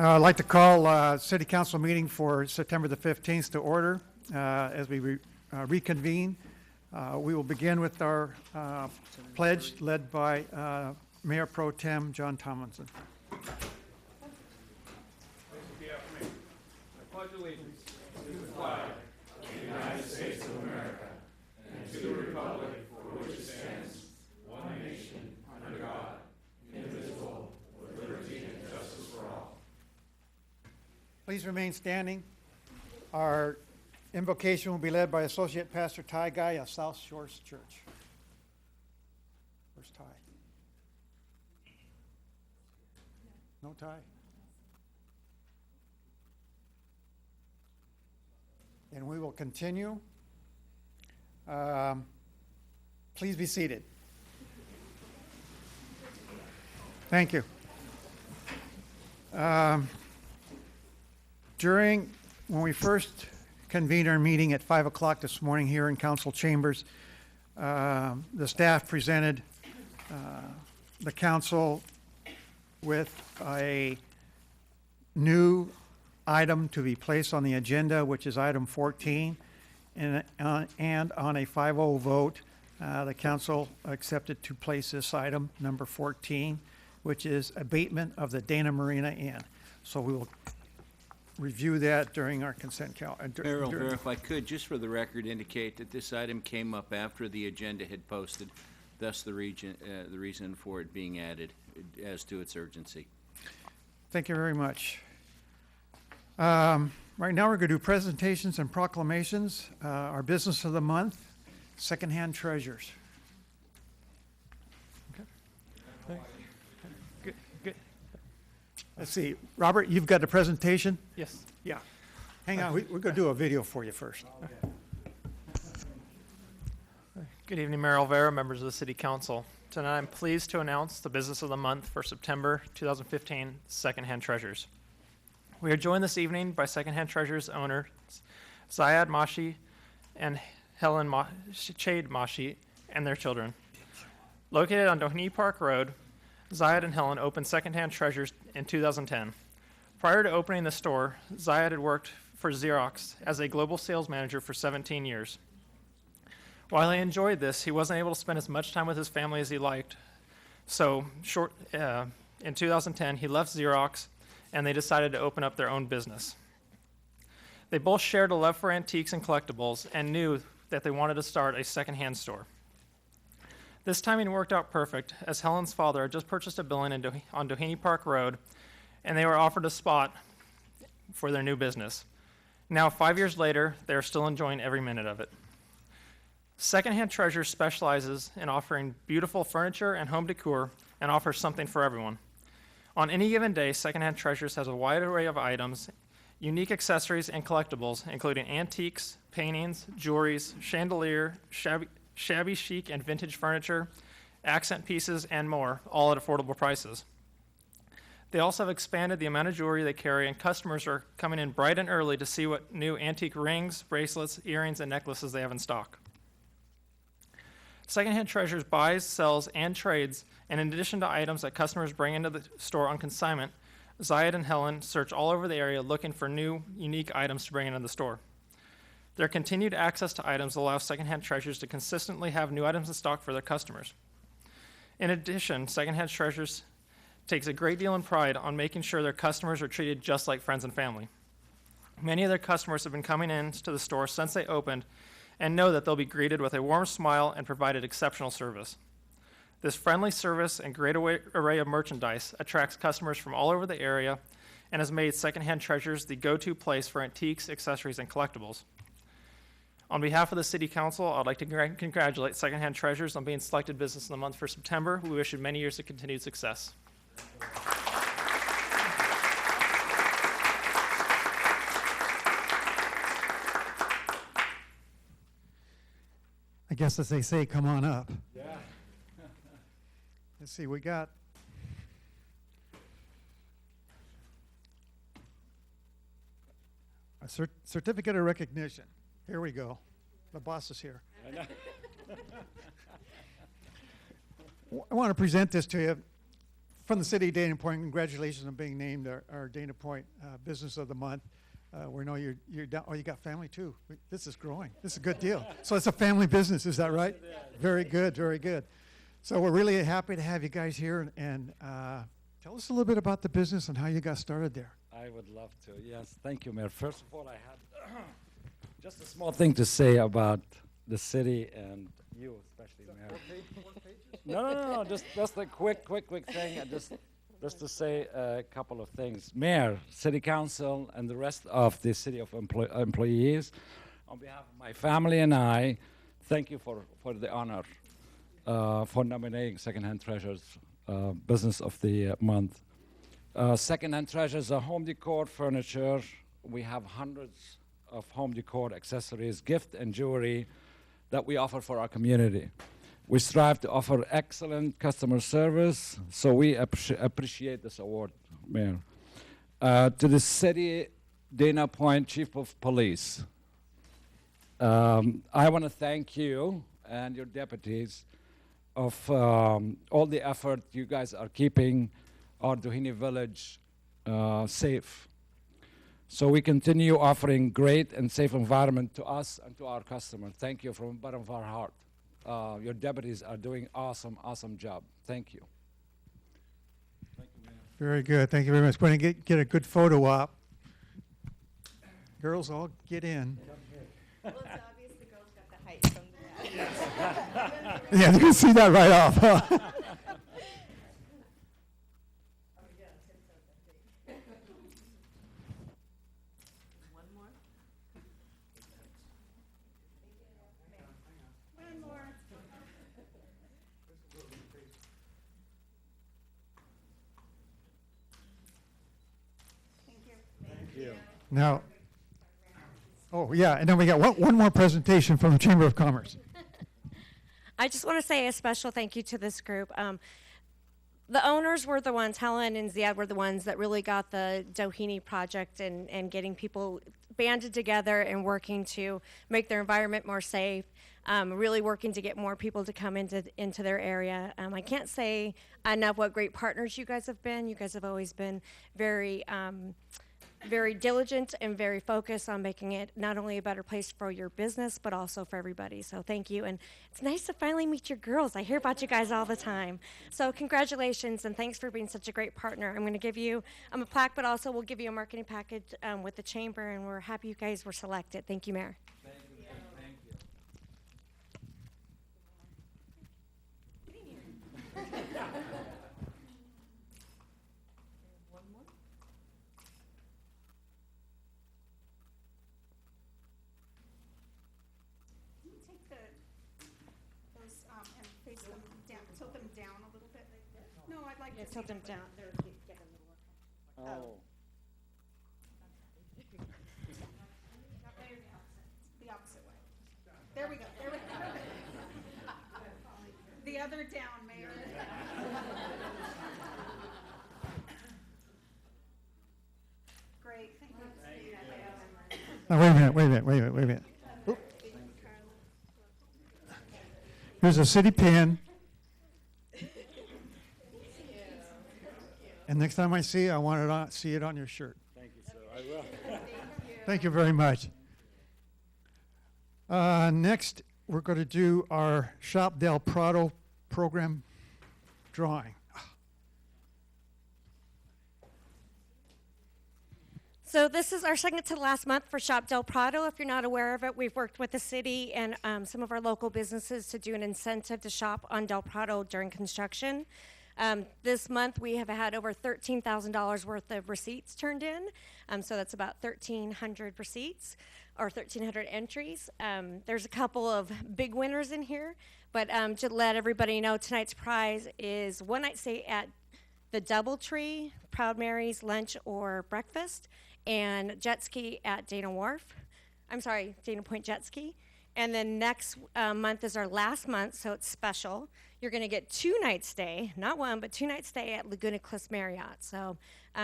I'd like to call City Council meeting for September the 15th to order as we reconvene. We will begin with our pledge led by Mayor Pro Tem John Tomlinson. Please repeat after me. I pledge allegiance to the flag of the United States of America and to the republic for which it stands, one nation, under God, indivisible, with liberty and justice for all. Please remain standing. Our invocation will be led by Associate Pastor Ty Guy of South Shores Church. Where's Ty? No Ty? And we will continue. Please be seated. Thank you. When we first convened our meeting at 5 o'clock this morning here in council chambers, the staff presented the council with a new item to be placed on the agenda, which is item 14, and on a 5-0 vote, the council accepted to place this item, number 14, which is abatement of the Dana Marina Inn. So we will review that during our consent calendar. Mayor, if I could, just for the record, indicate that this item came up after the agenda had posted, thus the reason for it being added as to its urgency. Thank you very much. Right now we're going to do presentations and proclamations. Our business of the month, secondhand treasures. Okay. Good. Let's see. Robert, you've got a presentation? Yes. Yeah. Hang on. We're going to do a video for you first. Good evening, Mayor Olvera, members of the City Council. Tonight I'm pleased to announce the business of the month for September 2015, Secondhand Treasures. We are joined this evening by Secondhand Treasures owners Zayad Mashi and Helen Chade Mashi and their children. Located on Doheny Park Road, Zayad and Helen opened Secondhand Treasures in 2010. Prior to opening the store, Zayad had worked for Xerox as a global sales manager for 17 years. While he enjoyed this, he wasn't able to spend as much time with his family as he liked. So in 2010, he left Xerox and they decided to open up their own business. They both shared a love for antiques and collectibles and knew that they wanted to start a secondhand store. This timing worked out perfect, as Helen's father had just purchased a building on Doheny Park Road, and they were offered a spot for their new business. Now, 5 years later, they are still enjoying every minute of it. Secondhand Treasures specializes in offering beautiful furniture and home decor and offers something for everyone. On any given day, Secondhand Treasures has a wide array of items, unique accessories and collectibles, including antiques, paintings, jewelries, chandelier, shabby chic and vintage furniture, accent pieces, and more, all at affordable prices. They also have expanded the amount of jewelry they carry, and customers are coming in bright and early to see what new antique rings, bracelets, earrings, and necklaces they have in stock. Secondhand Treasures buys, sells, and trades, and in addition to items that customers bring into the store on consignment, Zayad and Helen search all over the area looking for new, unique items to bring into the store. Their continued access to items allows Secondhand Treasures to consistently have new items in stock for their customers. In addition, Secondhand Treasures takes a great deal of pride on making sure their customers are treated just like friends and family. Many of their customers have been coming in to the store since they opened and know that they'll be greeted with a warm smile and provided exceptional service. This friendly service and great array of merchandise attracts customers from all over the area and has made Secondhand Treasures the go-to place for antiques, accessories, and collectibles. On behalf of the City Council, I'd like to congratulate Secondhand Treasures on being selected Business of the Month for September. We wish you many years of continued success. I guess as they say, come on up. Yeah. Let's see, we got a certificate of recognition. Here we go. The boss is here. I want to present this to you from the city of Dana Point, congratulations on being named our Dana Point Business of the Month. We know you're down, oh, you got family too. This is growing. This is a good deal. So it's a family business, is that right? Very good, very good. So we're really happy to have you guys here, and tell us a little bit about the business and how you got started there. I would love to. Yes, thank you, Mayor. First of all, I had just a small thing to say about the city and you, especially, Mayor. No. Just a quick thing. Just to say a couple of things. Mayor, City Council, and the rest of the city of employees, on behalf of my family and I, thank you for the honor for nominating Secondhand Treasures Business of the Month. Secondhand Treasures are home decor, furniture. We have hundreds of home decor accessories, gift and jewelry that we offer for our community. We strive to offer excellent customer service, so we appreciate this award, Mayor. To the city, Dana Point Chief of Police, I want to thank you and your deputies of all the effort you guys are keeping our Doheny Village safe. So we continue offering great and safe environment to us and to our customers. Thank you from the bottom of our heart. Your deputies are doing awesome job. Thank you. Thank you, Mayor. Very good. Thank you very much. Going to get a good photo op. Girls, all get in. Well, it's obvious the girls got the height from the Yeah, you can see that right off. Huh? One more. One more. Thank you. Now, oh yeah, and then we got one more presentation from the Chamber of Commerce. I just want to say a special thank you to this group. The owners were the ones, Helen and Ziad were the ones that really got the Doheny project and getting people banded together and working to make their environment more safe, really working to get more people to come into their area. I can't say enough what great partners you guys have been. You guys have always been very diligent and very focused on making it not only a better place for your business, but also for everybody. So thank you. And it's nice to finally meet your girls. I hear about you guys all the time. So congratulations and thanks for being such a great partner. I'm going to give you a plaque, but also we'll give you a marketing package with the chamber, and we're happy you guys were selected. Thank you, Mayor. Thank you. Thank you. Can you take those and face them down, tilt them down a little bit? No, I'd like to Tilt see them down. Oh. the opposite way. There we go. The other down, Mayor. Great, thank you. Now, wait a minute. Oop. Here's a city pin. And next time I see you, I want to see it on your shirt. Thank you, sir. I will. Thank you very much. Next, we're going to do our Shop Del Prado program drawing. So this is our second to last month for Shop Del Prado. If you're not aware of it, we've worked with the city and some of our local businesses to do an incentive to shop on Del Prado during construction. This month we have had over $13,000 worth of receipts turned in. So that's about 1,300 receipts or 1,300 entries. There's a couple of big winners in here, but to let everybody know, tonight's prize is one night stay at the Doubletree, Proud Mary's lunch or breakfast, and jet ski at Dana Point Jet Ski. And then next month is our last month, so it's special. You're going to get 2 nights stay, not one, but 2 nights stay at Laguna Cliffs Marriott. So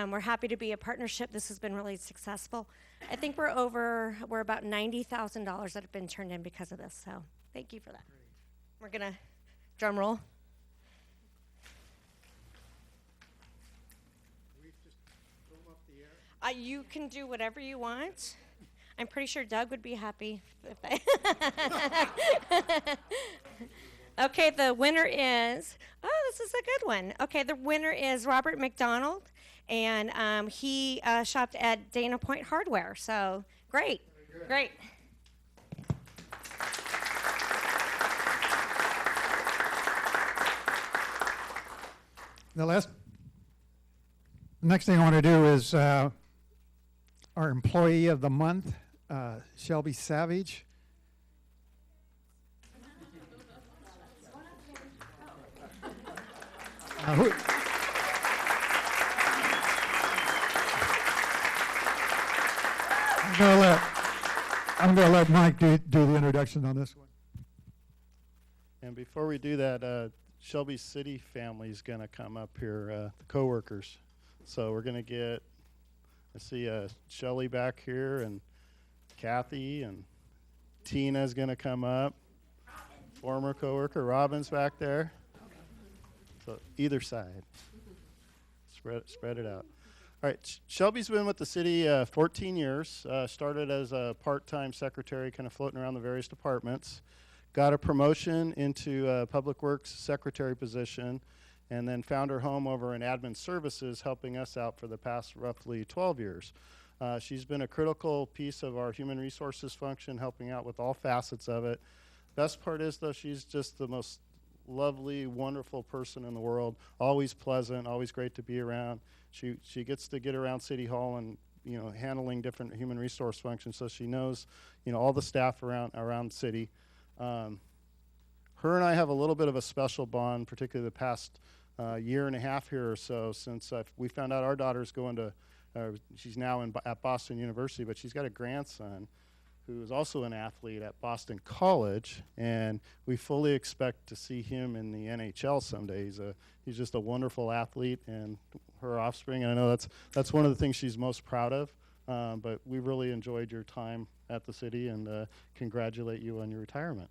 we're happy to be a partnership. This has been really successful. I think we're about $90,000 that have been turned in because of this. So thank you for that. We're going to drum roll. You can do whatever you want. I'm pretty sure Doug would be happy if Okay, the winner is, this is a good one. Okay, the winner is Robert McDonald, and he shopped at Dana Point Hardware. So, great, great. The next thing I want to do is our employee of the month, Shelby Savage. I'm going to let Mike do the introduction on this one. And before we do that, Shelby City family is going to come up here, the coworkers. So we're going to get, I see Shelly back here, and Kathy, and Tina's going to come up. Former coworker Robin's back there. So either side, spread it out. All right, Shelby's been with the city 14 years. Started as a part-time secretary, kind of floating around the various departments. Got a promotion into a Public Works secretary position, and then found her home over in admin services, helping us out for the past roughly 12 years. She's been a critical piece of our human resources function, helping out with all facets of it. Best part is, though, she's just the most lovely, wonderful person in the world. Always pleasant, always great to be around. She gets to get around City Hall and, you know, handling different human resource functions, so she knows, you know, all the staff around city. Her and I have a little bit of a special bond, particularly the past year and a half here or so, since we found out our daughter's going to, she's now at Boston University, but she's got a grandson who is also an athlete at Boston College, and we fully expect to see him in the NHL someday. He's just a wonderful athlete, and her offspring, and I know that's one of the things she's most proud of. But we really enjoyed your time at the city, and congratulate you on your retirement.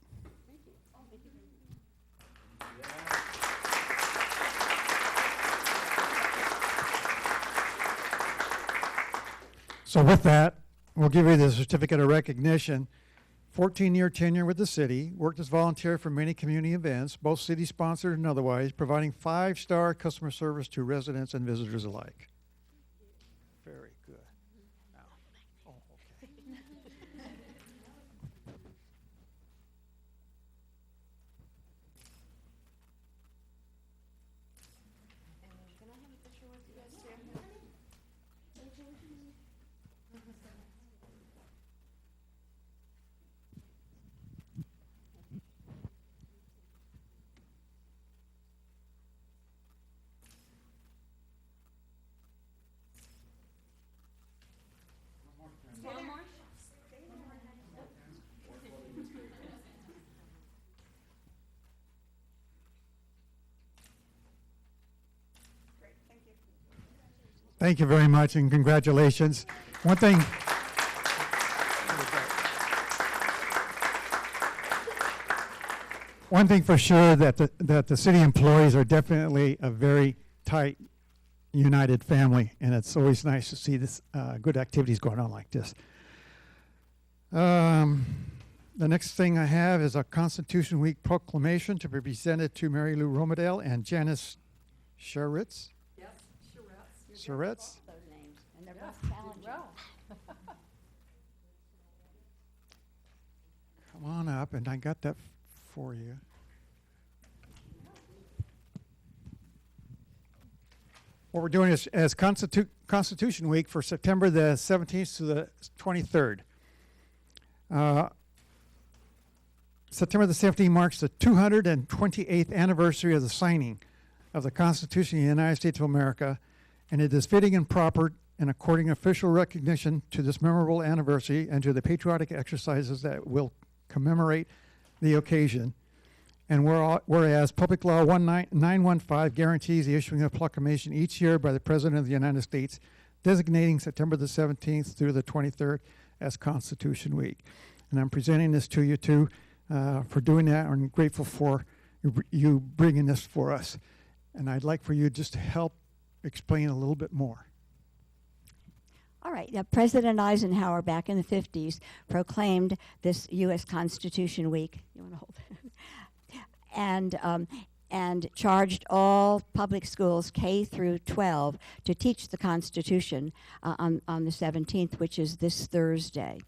So with that, we'll give you the certificate of recognition. 14-year tenure with the city, worked as volunteer for many community events, both city-sponsored and otherwise, providing 5-star customer service to residents and visitors alike. Very good. Now, okay. Thank you very much, and congratulations. One thing for sure, that the city employees are definitely a very tight, united family, and it's always nice to see this good activities going on like this. The next thing I have is a Constitution Week proclamation to be presented to Mary Lou Romedale and Janice Sharitz. Sharitz? Those names, and they're both challenging. Come on up, and I got that for you. What we're doing is as Constitution Week for September the 17th to the 23rd. September the 17th marks the 228th anniversary of the signing of the Constitution of the United States of America, and it is fitting and proper in according official recognition to this memorable anniversary and to the patriotic exercises that will commemorate the occasion. And whereas Public Law 915 guarantees the issuing of proclamation each year by the President of the United States, designating September the 17th through the 23rd as Constitution Week. And I'm presenting this to you too for doing that. I'm grateful for you bringing this for us. And I'd like for you just to help explain a little bit more. All right. President Eisenhower, back in the 50s, proclaimed this U.S. Constitution Week. You want to hold it? And charged all public schools K through 12 to teach the Constitution on the 17th, which is this Thursday.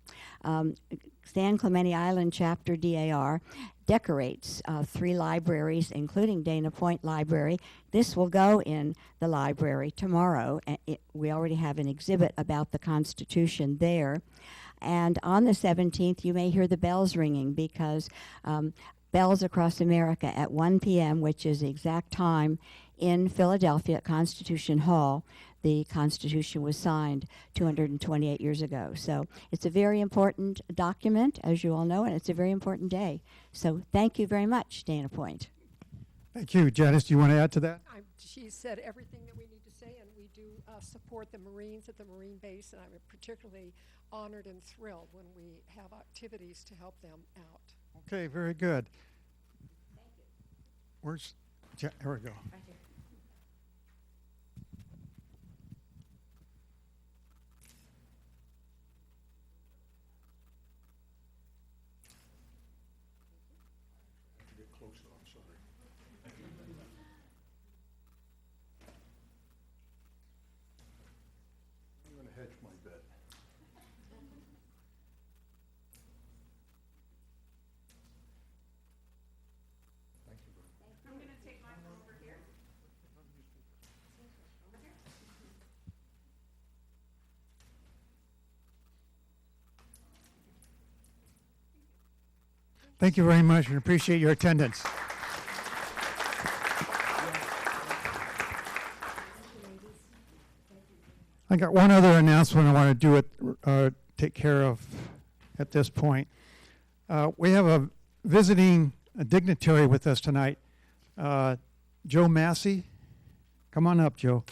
San Clemente Island Chapter DAR decorates 3 libraries, including Dana Point Library. This will go in the library tomorrow. We already have an exhibit about the Constitution there. And on the 17th, you may hear the bells ringing because bells across America at 1 p.m., which is the exact time in Philadelphia at Constitution Hall. The Constitution was signed 228 years ago. So it's a very important document, as you all know, and it's a very important day. So thank you very much, Dana Point. Thank you. Janice, do you want to add to that? She said everything that we need to say, and we do support the Marines at the Marine base, and I'm particularly honored and thrilled when we have activities to help them out. Okay, very good. Thank you. Where's, here we go. Right here. I'm going to take mine over here. Thank you very much and appreciate your attendance. I got one other announcement I want to take care of at this point. We have a visiting dignitary with us tonight, Joe Massey. Come on up, Joe.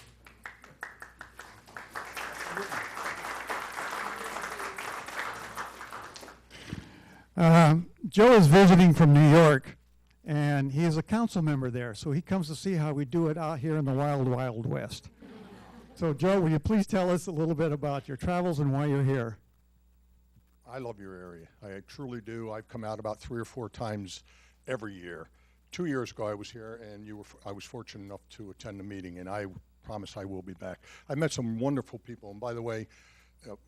Joe is visiting from New York, and he is a council member there, so he comes to see how we do it out here in the wild, wild west. So, Joe, will you please tell us a little bit about your travels and why you're here? I love your area. I truly do. I've come out about 3 or 4 times every year. 2 years ago, I was here, and I was fortunate enough to attend the meeting, and I promise I will be back. I met some wonderful people, and by the way,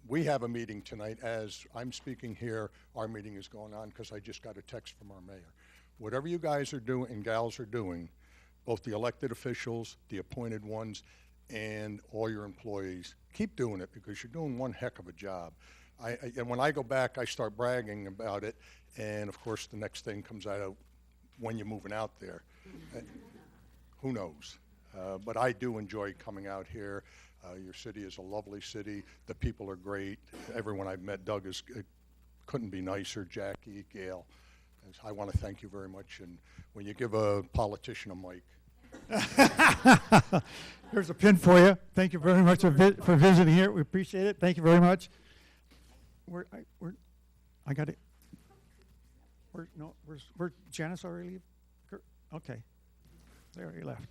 we have a meeting tonight. As I'm speaking here, our meeting is going on because I just got a text from our mayor. Whatever you guys are doing and gals are doing, both the elected officials, the appointed ones, and all your employees, keep doing it because you're doing one heck of a job. And when I go back, I start bragging about it, and of course the next thing comes out when you're moving out there. Who knows? But I do enjoy coming out here. Your city is a lovely city. The people are great. Everyone I've met, Doug, couldn't be nicer. Jackie, Gail. I want to thank you very much. And when you give a politician a mic. Here's a pin for you. Thank you very much for visiting here. We appreciate it. Thank you very much. I got it. Where's Janice already leave? Okay. They already left.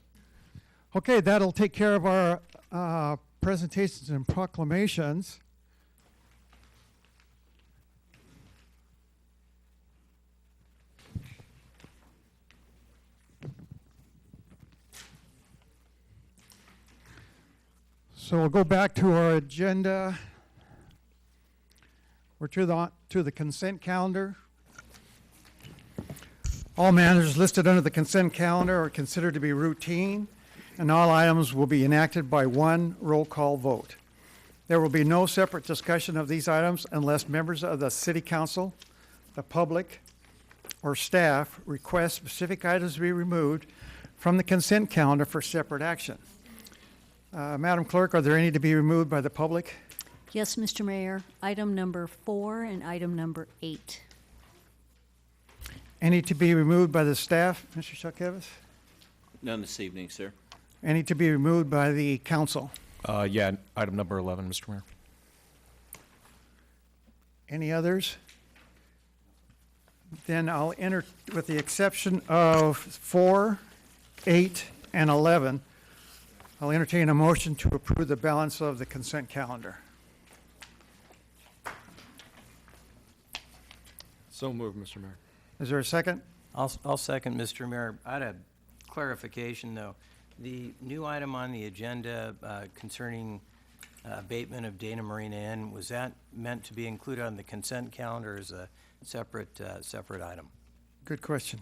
Okay, that'll take care of our presentations and proclamations. So we'll go back to our agenda. We're to the consent calendar. All matters listed under the consent calendar are considered to be routine, and all items will be enacted by one roll call vote. There will be no separate discussion of these items unless members of the City Council, the public, or staff request specific items to be removed from the consent calendar for separate action. Madam Clerk, are there any to be removed by the public? Yes, Mr. Mayor. Item number 4 and item number 8. Any to be removed by the staff, Mr. Shuckevich? None this evening, sir. Any to be removed by the council? Yeah, item number 11, Mr. Mayor. Any others? Then I'll enter, with the exception of 4, 8, and 11, I'll entertain a motion to approve the balance of the consent calendar. So moved, Mr. Mayor. Is there a second? I'll second, Mr. Mayor. I had a clarification, though. The new item on the agenda concerning abatement of Dana Marina Inn, was that meant to be included on the consent calendar as a separate item? Good question.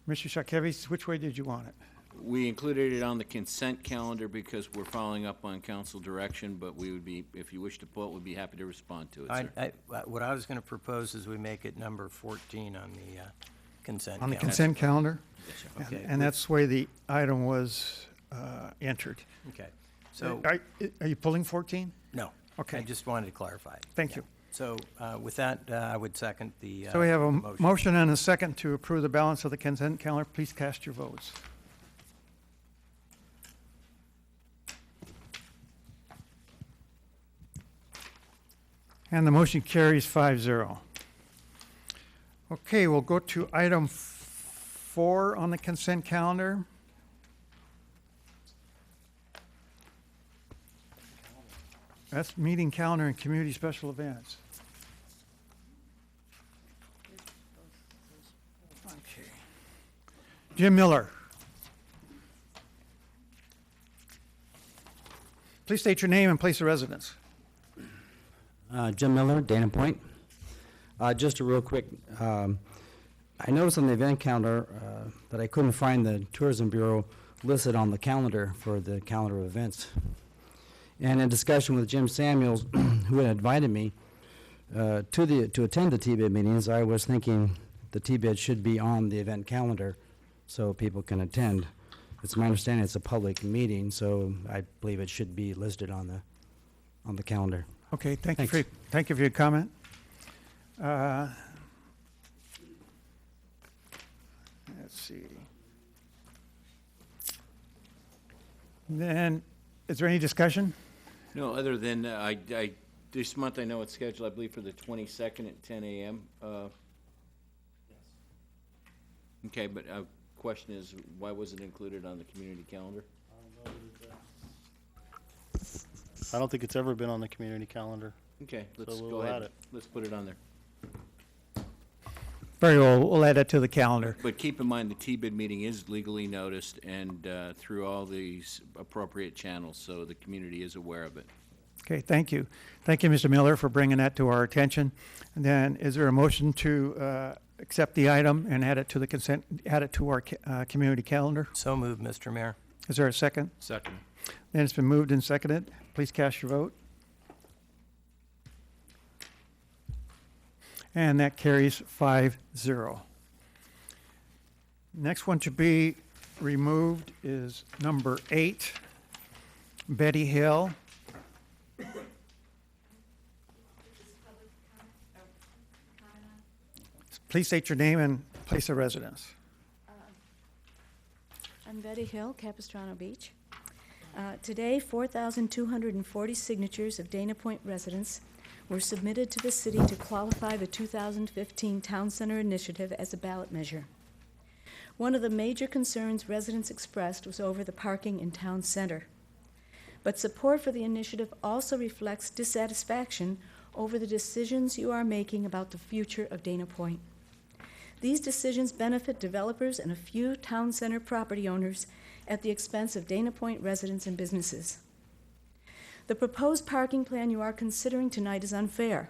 Mr. Shakevich, which way did you want it? We included it on the consent calendar because we're following up on council direction, but we would be, if you wish to pull it, we'd be happy to respond to it, sir. What I was going to propose is we make it number 14 on the consent On the calendar. consent calendar? Yes, sir. And- Okay. And that's the way the item was entered. Okay. So, Are you pulling 14? no. Okay. I just wanted to clarify. Thank you. So with that, I would second the So we have a motion. motion and a second to approve the balance of the consent calendar. Please cast your votes. And the motion carries 5-0. Okay, we'll go to item 4 on the consent calendar. That's meeting calendar and community special events. Okay. Jim Miller. Please state your name and place of residence. Jim Miller, Dana Point. Just a real quick, I noticed on the event calendar that I couldn't find the Tourism Bureau listed on the calendar for the calendar of events. And in discussion with Jim Samuels, who had invited me to attend the TBID meetings, I was thinking the TBID should be on the event calendar so people can attend. It's my understanding it's a public meeting, so I believe it should be listed on the calendar. Okay, thank you Thanks. for your comment. Let's see. Then, is there any discussion? No, other than, this month I know it's scheduled, I believe, for the 22nd at 10 a.m. Okay, but question is, why was it included on the community calendar? I don't think it's ever been on the community calendar. Okay, let's we'll go add ahead. it. Let's put it on there. Very well, we'll add that to the calendar. But keep in mind, the TBID meeting is legally noticed and through all these appropriate channels, so the community is aware of it. Okay, thank you. Thank you, Mr. Miller, for bringing that to our attention. And then, is there a motion to accept the item and add it to the consent, add it to our community calendar? So moved, Mr. Mayor. Is there a second? Second. Then it's been moved and seconded. Please cast your vote. And that carries 5-0. Next one to be removed is number 8, Betty Hill. Please state your name and place of residence. I'm Betty Hill, Capistrano Beach. Today, 4,240 signatures of Dana Point residents were submitted to the city to qualify the 2015 Town Center Initiative as a ballot measure. One of the major concerns residents expressed was over the parking in Town Center. But support for the initiative also reflects dissatisfaction over the decisions you are making about the future of Dana Point. These decisions benefit developers and a few Town Center property owners at the expense of Dana Point residents and businesses. The proposed parking plan you are considering tonight is unfair.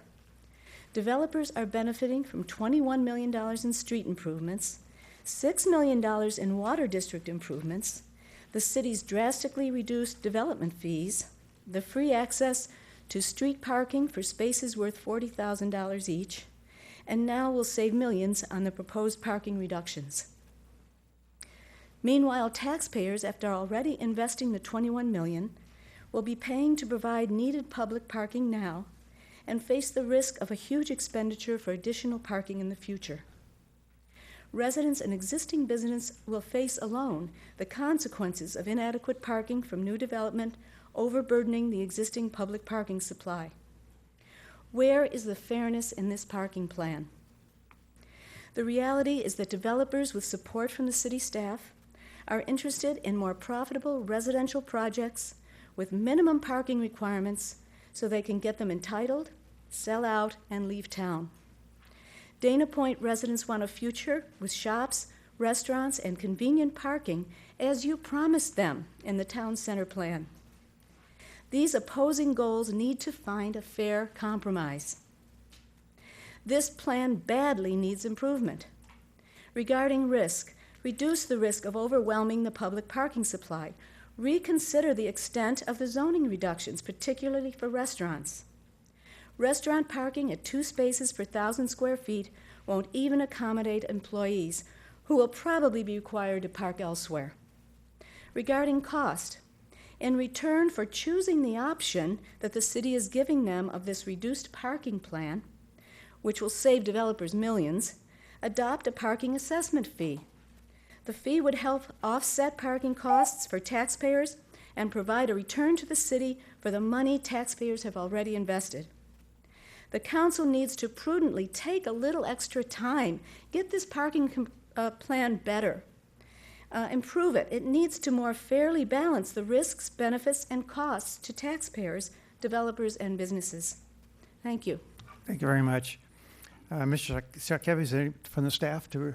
Developers are benefiting from $21 million in street improvements, $6 million in water district improvements, the city's drastically reduced development fees, the free access to street parking for spaces worth $40,000 each, and now will save millions on the proposed parking reductions. Meanwhile, taxpayers, after already investing the $21 million, will be paying to provide needed public parking now and face the risk of a huge expenditure for additional parking in the future. Residents and existing business will face alone the consequences of inadequate parking from new development overburdening the existing public parking supply. Where is the fairness in this parking plan? The reality is that developers with support from the city staff are interested in more profitable residential projects with minimum parking requirements so they can get them entitled, sell out, and leave town. Dana Point residents want a future with shops, restaurants, and convenient parking, as you promised them in the town center plan. These opposing goals need to find a fair compromise. This plan badly needs improvement. Regarding risk, reduce the risk of overwhelming the public parking supply. Reconsider the extent of the zoning reductions, particularly for restaurants. Restaurant parking at 2 spaces per 1,000 square feet won't even accommodate employees, who will probably be required to park elsewhere. Regarding cost, in return for choosing the option that the city is giving them of this reduced parking plan, which will save developers millions, adopt a parking assessment fee. The fee would help offset parking costs for taxpayers and provide a return to the city for the money taxpayers have already invested. The council needs to prudently take a little extra time, get this parking plan better, improve it. It needs to more fairly balance the risks, benefits, and costs to taxpayers, developers, and businesses. Thank you. Thank you very much. Mr. Sarkevi, is there any from the staff to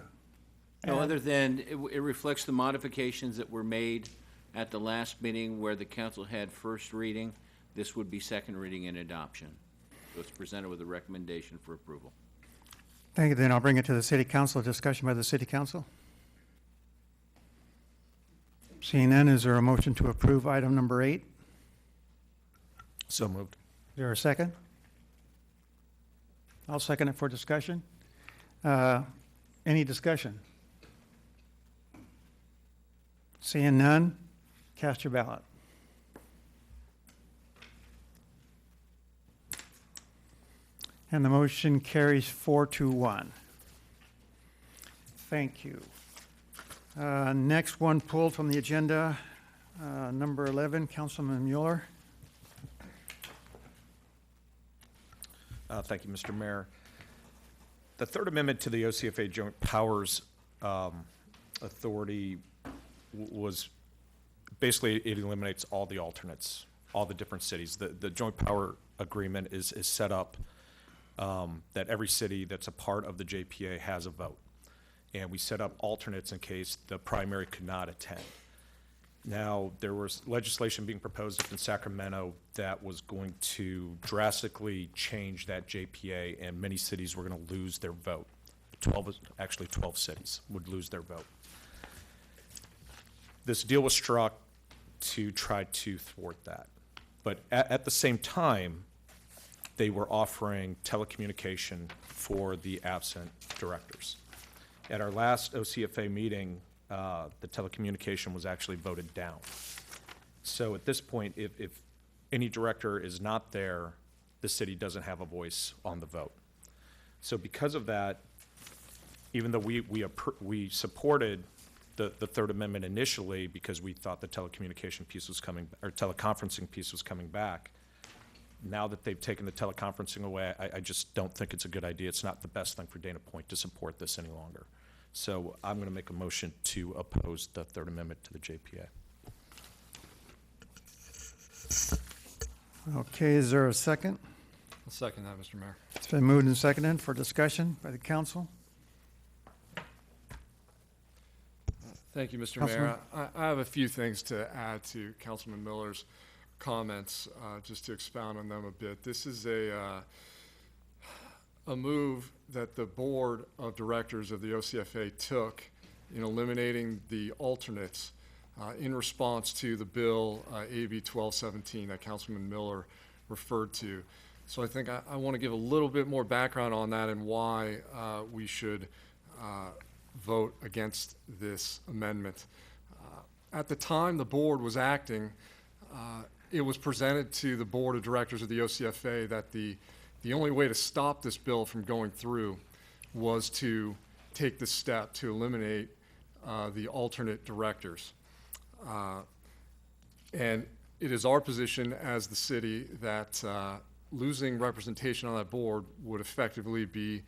No, add? other than it reflects the modifications that were made at the last meeting where the council had first reading. This would be second reading and adoption. So it's presented with a recommendation for approval. Thank you. Then I'll bring it to the city council. Discussion by the city council. Seeing none, is there a motion to approve item number 8? So moved. Is there a second? I'll second it for discussion. Any discussion? Seeing none, cast your ballot. And the motion carries 4-1. Thank you. Next one pulled from the agenda, number 11, Councilman Mueller. Thank you, Mr. Mayor. The Third Amendment to the OCFA Joint Powers Authority was basically, it eliminates all the alternates, all the different cities. The Joint Power Agreement is set up that every city that's a part of the JPA has a vote. And we set up alternates in case the primary could not attend. Now, there was legislation being proposed up in Sacramento that was going to drastically change that JPA, and many cities were going to lose their vote. 12 cities would lose their vote. This deal was struck to try to thwart that. But at the same time, they were offering telecommunication for the absent directors. At our last OCFA meeting, the telecommunication was actually voted down. So at this point, if any director is not there, the city doesn't have a voice on the vote. So because of that, even though we supported the Third Amendment initially because we thought the telecommunication piece was coming, or teleconferencing piece was coming back, now that they've taken the teleconferencing away, I just don't think it's a good idea. It's not the best thing for Dana Point to support this any longer. So I'm going to make a motion to oppose the Third Amendment to the JPA. Okay, is there a second? I'll second that, Mr. Mayor. It's been moved and seconded for discussion by the council. Thank you, Mr. Councilman. Mayor. I have a few things to add to Councilman Miller's comments, just to expound on them a bit. This is a move that the board of directors of the OCFA took in eliminating the alternates in response to the bill AB 1217 that Councilman Miller referred to. So I think I want to give a little bit more background on that and why we should vote against this amendment. At the time the board was acting, it was presented to the board of directors of the OCFA that the only way to stop this bill from going through was to take this step to eliminate the alternate directors. And it is our position as the city that losing representation on that board would effectively be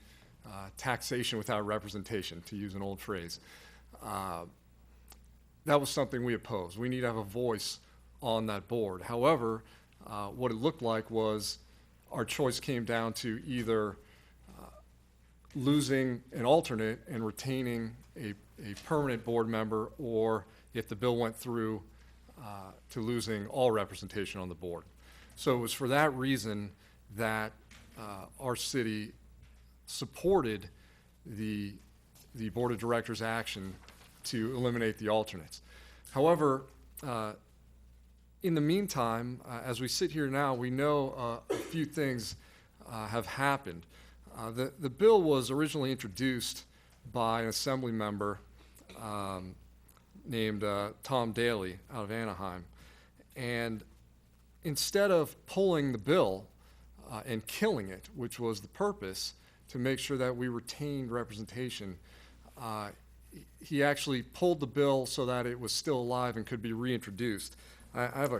taxation without representation, to use an old phrase. That was something we opposed. We need to have a voice on that board. However, what it looked like was our choice came down to either losing an alternate and retaining a permanent board member, or if the bill went through, to losing all representation on the board. So it was for that reason that our city supported the board of directors' action to eliminate the alternates. However, in the meantime, as we sit here now, we know a few things have happened. The bill was originally introduced by an assembly member named Tom Daly out of Anaheim. And instead of pulling the bill and killing it, which was the purpose to make sure that we retained representation, he actually pulled the bill so that it was still alive and could be reintroduced. I have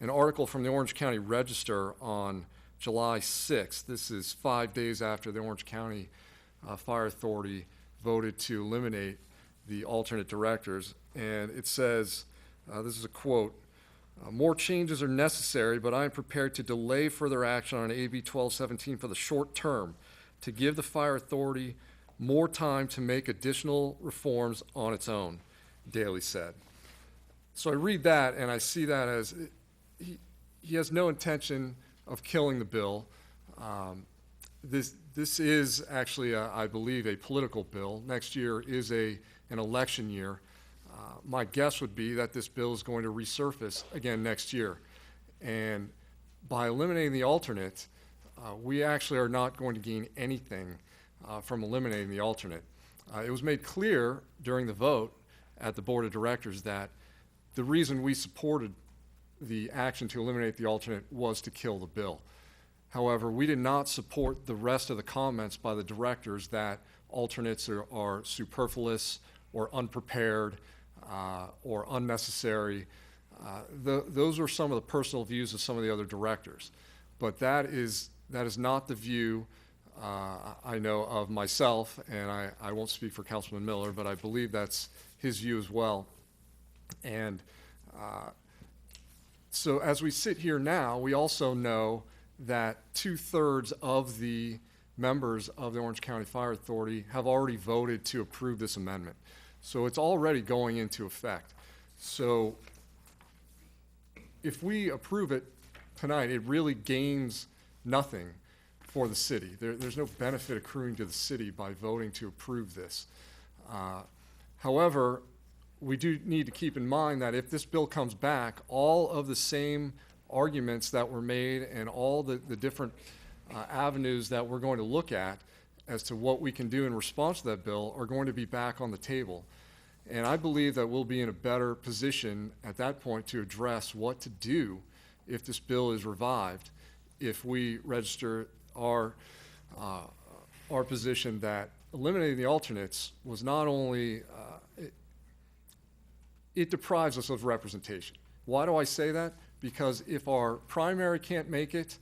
an article from the Orange County Register on July 6th. This is 5 days after the Orange County Fire Authority voted to eliminate the alternate directors. And it says, this is a quote, "More changes are necessary, but I am prepared to delay further action on AB 1217 for the short term to give the fire authority more time to make additional reforms on its own," Daly said. So I read that and I see that as he has no intention of killing the bill. This is actually, I believe, a political bill. Next year is an election year. My guess would be that this bill is going to resurface again next year. And by eliminating the alternate, we actually are not going to gain anything from eliminating the alternate. It was made clear during the vote at the Board of Directors that the reason we supported the action to eliminate the alternate was to kill the bill. However, we did not support the rest of the comments by the directors that alternates are superfluous or unprepared or unnecessary. Those are some of the personal views of some of the other directors. But that is not the view I know of myself, and I won't speak for Councilman Miller, but I believe that's his view as well. And so as we sit here now, we also know that 2/3 of the members of the Orange County Fire Authority have already voted to approve this amendment. So it's already going into effect. So if we approve it tonight, it really gains nothing for the city. There's no benefit accruing to the city by voting to approve this. However, we do need to keep in mind that if this bill comes back, all of the same arguments that were made and all the different avenues that we're going to look at as to what we can do in response to that bill are going to be back on the table. And I believe that we'll be in a better position at that point to address what to do if this bill is revived, if we register our position that eliminating the alternates was not only, it deprives us of representation. Why do I say that? Because if our primary can't make it,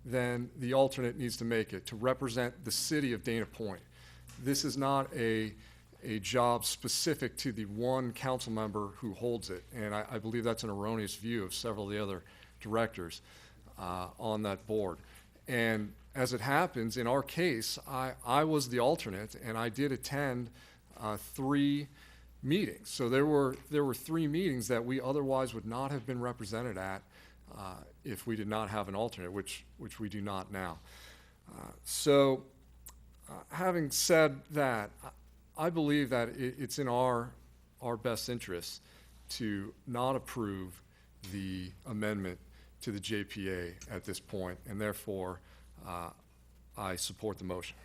then the alternate needs to make it to represent the city of Dana Point. This is not a job specific to the one council member who holds it, and I believe that's an erroneous view of several of the other directors on that board. And as it happens, in our case, I was the alternate, and I did attend 3 meetings. So there were 3 meetings that we otherwise would not have been represented at if we did not have an alternate, which we do not now. So having said that, I believe that it's in our best interest to not approve the amendment to the JPA at this point, and therefore I support the motion.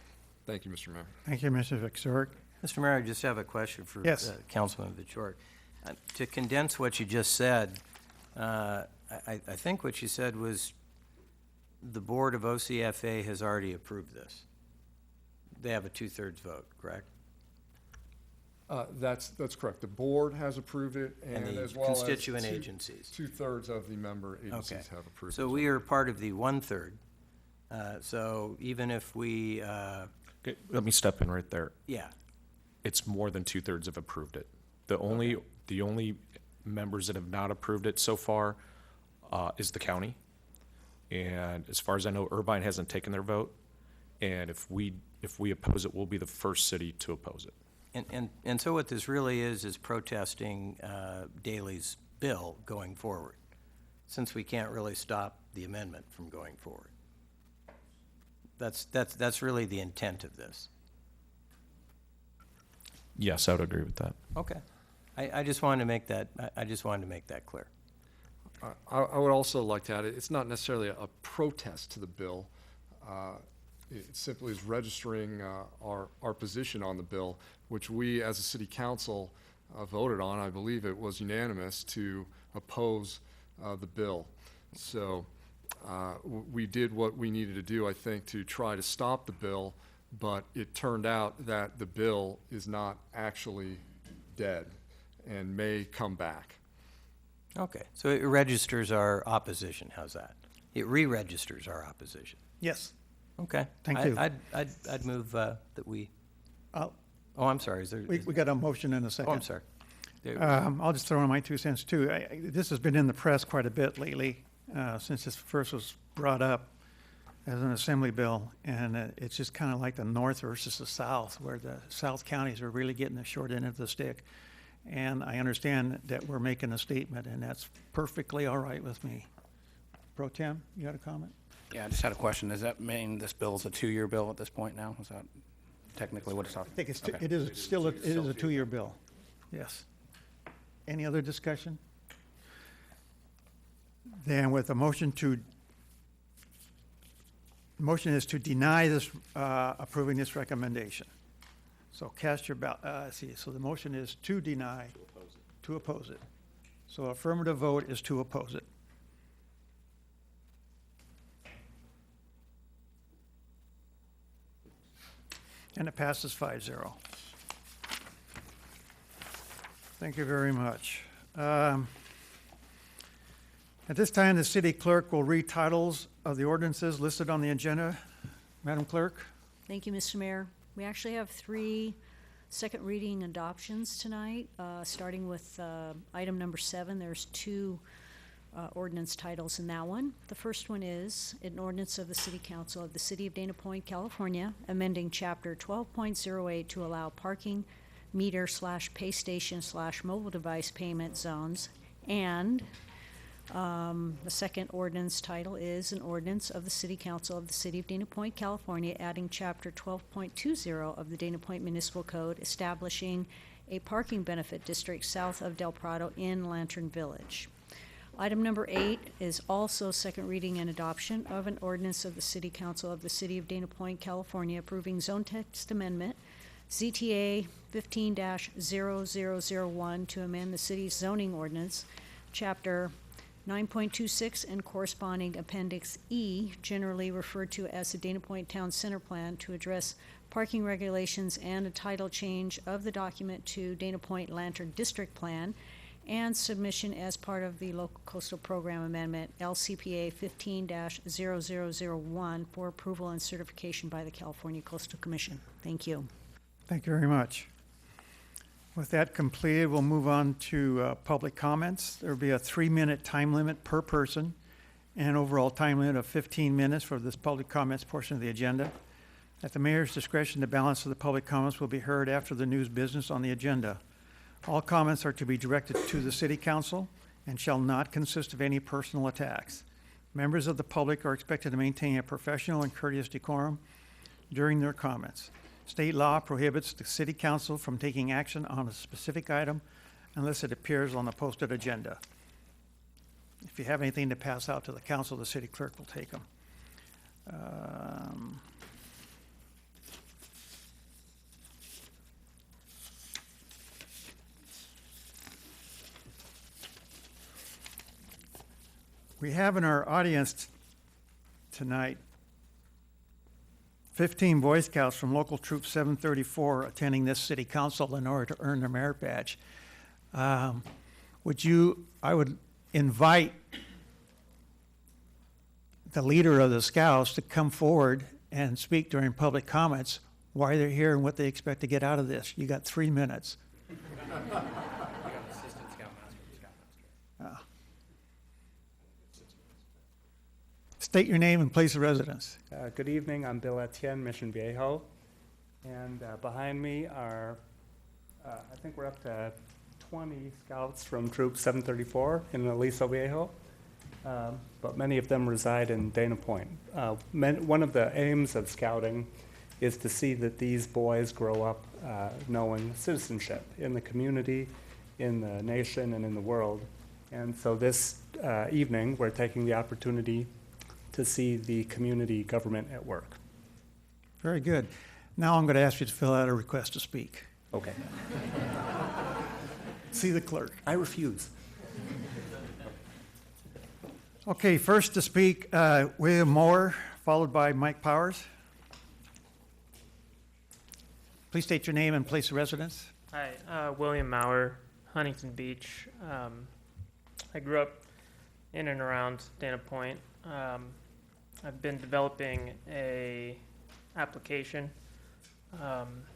Thank you, Mr. Mayor. Thank you, Mr. Vic-Zurich. Mr. Mayor, I just have a question for Yes. Councilman Vichort. To condense what you just said, I think what you said was the board of OCFA has already approved this. They have a 2/3 vote, correct? That's correct. The board has approved it, and the as well constituent as agencies. 2/3 of the member agencies Okay. have approved it. So we are part of the 1/3. So even if we, Okay, let me step in right there. yeah, It's more than 2/3 have approved it. The only members that have not approved it so far is the county. And as far as I know, Irvine hasn't taken their vote. And if we oppose it, we'll be the first city to oppose it. And so what this really is protesting Daley's bill going forward, since we can't really stop the amendment from going forward. That's really the intent of this. Yes, I would agree with that. Okay. I just wanted to make that, I just wanted to make that clear. I would also like to add, it's not necessarily a protest to the bill. It simply is registering our position on the bill, which we as a city council voted on. I believe it was unanimous to oppose the bill. So we did what we needed to do, I think, to try to stop the bill, but it turned out that the bill is not actually dead and may come back. Okay, so it registers our opposition, how's that? It re-registers our opposition. Yes. Okay. Thank you. I'd move that we, I'll- oh, I'm sorry, is there? We got a motion in a second. Oh, I'm sorry. I'll just throw in my 2 cents too. This has been in the press quite a bit lately, since this first was brought up as an assembly bill. And it's just kind of like the North versus the South, where the South counties are really getting the short end of the stick. And I understand that we're making a statement, and that's perfectly all right with me. Pro Tem, you got a comment? Yeah, I just had a question. Does that mean this bill is a 2-year bill at this point now? Is that technically what it's talking? I think it's, Okay. it is still, it is a 2-year bill. Yes. Any other discussion? Then with a motion is to deny this, approving this recommendation. So cast your ballot, so the motion is to deny. To oppose it. So affirmative vote is to oppose it. And it passes 5-0. Thank you very much. At this time, the city clerk will read titles of the ordinances listed on the agenda. Madam Clerk? Thank you, Mr. Mayor. We actually have 3 second reading adoptions tonight, starting with item number 7. There's 2 ordinance titles in that one. The first one is an ordinance of the City Council of the City of Dana Point, California, amending Chapter 12.08 to allow parking meter/pay station/mobile device payment zones. And the second ordinance title is an ordinance of the City Council of the City of Dana Point, California, adding Chapter 12.20 of the Dana Point Municipal Code, establishing a parking benefit district south of Del Prado in Lantern Village. Item number 8 is also second reading and adoption of an ordinance of the City Council of the City of Dana Point, California, approving zone text amendment ZTA 15-0001 to amend the city's zoning ordinance, Chapter 9.26 and corresponding Appendix E, generally referred to as the Dana Point Town Center Plan, to address parking regulations and a title change of the document to Dana Point Lantern District Plan, and submission as part of the Local Coastal Program Amendment, LCPA 15-0001, for approval and certification by the California Coastal Commission. Thank you. Thank you very much. With that completed, we'll move on to public comments. There will be a 3-minute time limit per person and an overall time limit of 15 minutes for this public comments portion of the agenda. At the mayor's discretion, the balance of the public comments will be heard after the news business on the agenda. All comments are to be directed to the city council and shall not consist of any personal attacks. Members of the public are expected to maintain a professional and courteous decorum during their comments. State law prohibits the city council from taking action on a specific item unless it appears on the posted agenda. If you have anything to pass out to the council, the city clerk will take them. We have in our audience tonight 15 Boy Scouts from Local Troop 734 attending this city council in order to earn their merit badge. I would invite the leader of the Scouts to come forward and speak during public comments why they're here and what they expect to get out of this. You got 3 minutes. State your name and place of residence. Good evening, I'm Bill Etienne, Mission Viejo. And behind me are, I think we're up to 20 scouts from Troop 734 in Aliso Viejo. But many of them reside in Dana Point. One of the aims of scouting is to see that these boys grow up knowing citizenship in the community, in the nation, and in the world. And so this evening, we're taking the opportunity to see the community government at work. Very good. Now I'm going to ask you to fill out a request to speak. Okay. See the clerk. I refuse. Okay, first to speak, William Moore, followed by Mike Powers. Please state your name and place of residence. Hi, William Maurer, Huntington Beach. I grew up in and around Dana Point. I've been developing a application.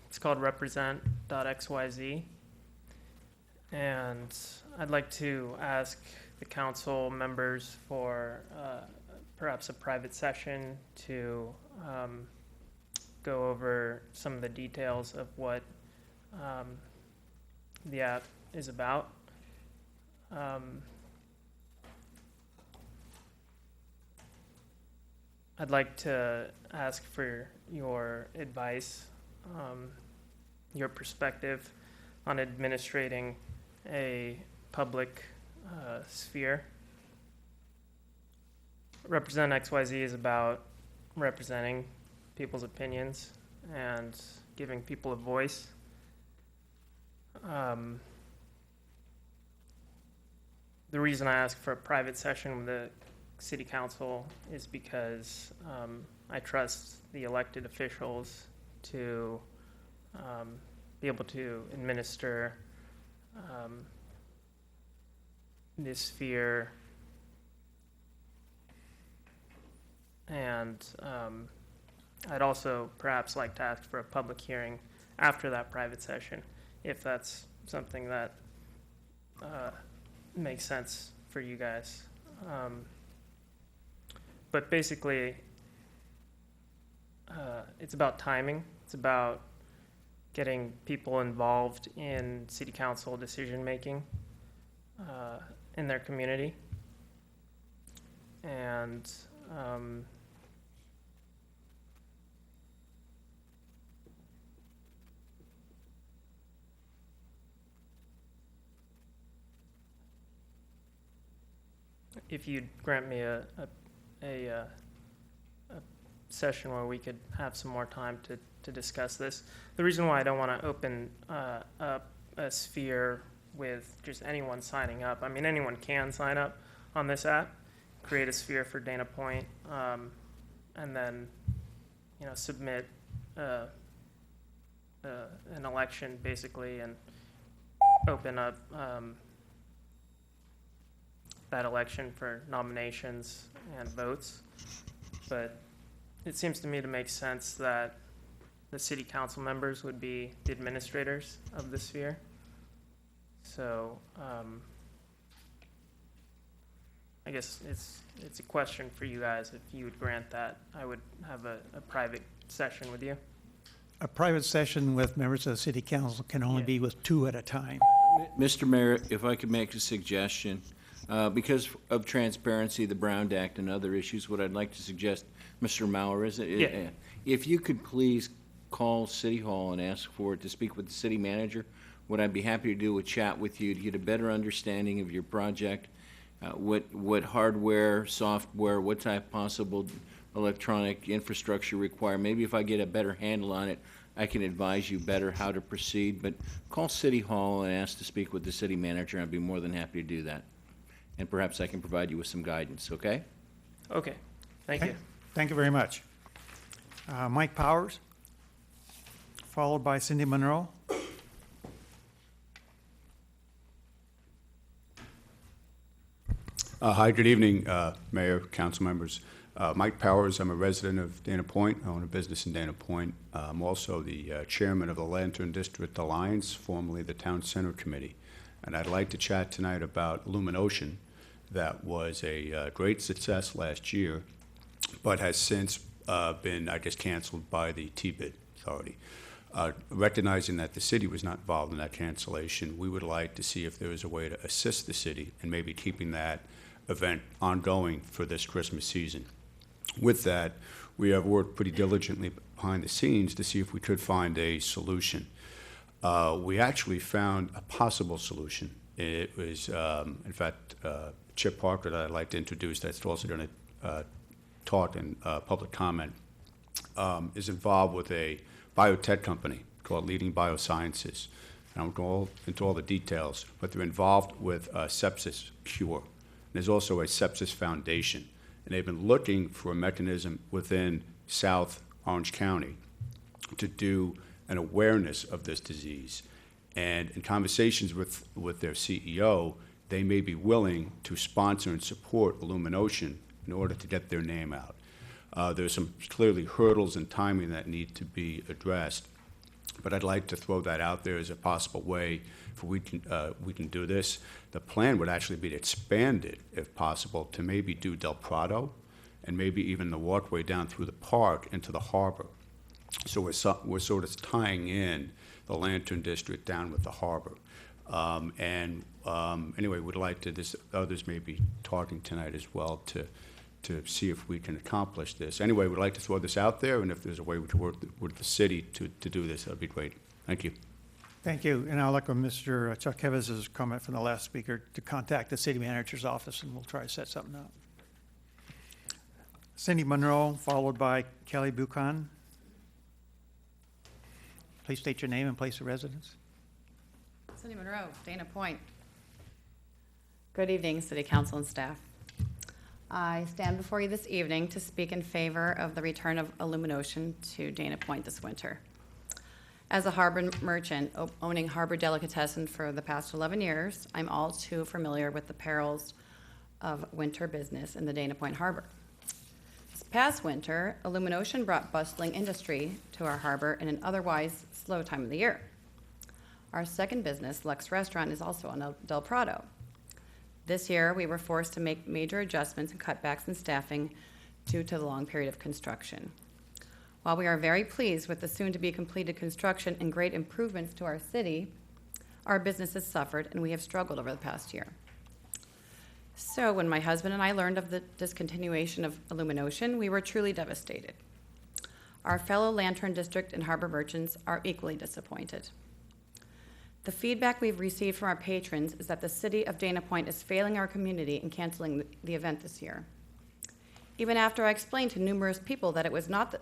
It's called represent.xyz. And I'd like to ask the council members for perhaps a private session to go over some of the details of what the app is about. I'd like to ask for your advice, your perspective on administrating a public sphere. Represent XYZ is about representing people's opinions and giving people a voice. The reason I ask for a private session with the city council is because I trust the elected officials to be able to administer this sphere, and I'd also perhaps like to ask for a public hearing after that private session, if that's something that makes sense for you guys. But basically, it's about timing. It's about getting people involved in city council decision-making in their community. And if you'd grant me a session where we could have some more time to discuss this. The reason why I don't want to open up a sphere with just anyone signing up, I mean, anyone can sign up on this app, create a sphere for Dana Point, and then, submit an election basically, and open up that election for nominations and votes. But it seems to me to make sense that the city council members would be the administrators of the sphere. So I guess it's a question for you guys. If you would grant that, I would have a private session with you. A private session with members of the city council can only be with two at a time. Mr. Mayor, if I could make a suggestion, because of transparency, the Brown Act, and other issues, what I'd like to suggest, Mr. Maurer, is if you could please call City Hall and ask to speak with the city manager, what I'd be happy to do is chat with you to get a better understanding of your project, what hardware, software, what type of possible electronic infrastructure required. Maybe if I get a better handle on it, I can advise you better how to proceed. But call City Hall and ask to speak with the city manager. I'd be more than happy to do that. And perhaps I can provide you with some guidance, okay? Okay, thank you. Thank you very much. Mike Powers, followed by Cindy Monroe. Hi, good evening, Mayor, council members. Mike Powers, I'm a resident of Dana Point. I own a business in Dana Point. I'm also the chairman of the Lantern District Alliance, formerly the Town Center Committee. And I'd like to chat tonight about Luminocean. That was a great success last year. but has since been, I guess, canceled by the TBID authority. Recognizing that the city was not involved in that cancellation, we would like to see if there is a way to assist the city in maybe keeping that event ongoing for this Christmas season. With that, we have worked pretty diligently behind the scenes to see if we could find a solution. We actually found a possible solution. It was, in fact, Chip Parker that I'd like to introduce, that's also going to talk in public comment, is involved with a biotech company called Leading Biosciences. I won't go into all the details, but they're involved with sepsis cure. There's also a sepsis foundation, and they've been looking for a mechanism within South Orange County to do an awareness of this disease. And in conversations with their CEO, they may be willing to sponsor and support Illuminocean in order to get their name out. There's some clearly hurdles in timing that need to be addressed, but I'd like to throw that out there as a possible way if we can do this. The plan would actually be to expand it, if possible, to maybe do Del Prado and maybe even the walkway down through the park into the harbor. So we're sort of tying in the Lantern District down with the harbor. Anyway, we'd like to, others may be talking tonight as well to see if we can accomplish this. Anyway, we'd like to throw this out there, and if there's a way we can work with the city to do this, that'd be great. Thank you. Thank you. And I'll echo Mr. Chuck Evans' comment from the last speaker to contact the city manager's office, and we'll try to set something up. Cindy Monroe, followed by Kelly Buchan. Please state your name and place of residence. Cindy Monroe, Dana Point. Good evening, City Council and staff. I stand before you this evening to speak in favor of the return of Illuminocean to Dana Point this winter. As a harbor merchant owning Harbor Delicatessen for the past 11 years, I'm all too familiar with the perils of winter business in the Dana Point Harbor. This past winter, Illuminocean brought bustling industry to our harbor in an otherwise slow time of the year. Our second business, Lux Restaurant, is also on Del Prado. This year, we were forced to make major adjustments and cutbacks in staffing due to the long period of construction. While we are very pleased with the soon-to-be completed construction and great improvements to our city, our business has suffered and we have struggled over the past year. So when my husband and I learned of the discontinuation of Illuminocean, we were truly devastated. Our fellow Lantern District and harbor merchants are equally disappointed. The feedback we've received from our patrons is that the city of Dana Point is failing our community in canceling the event this year. Even after I explained to numerous people that it was not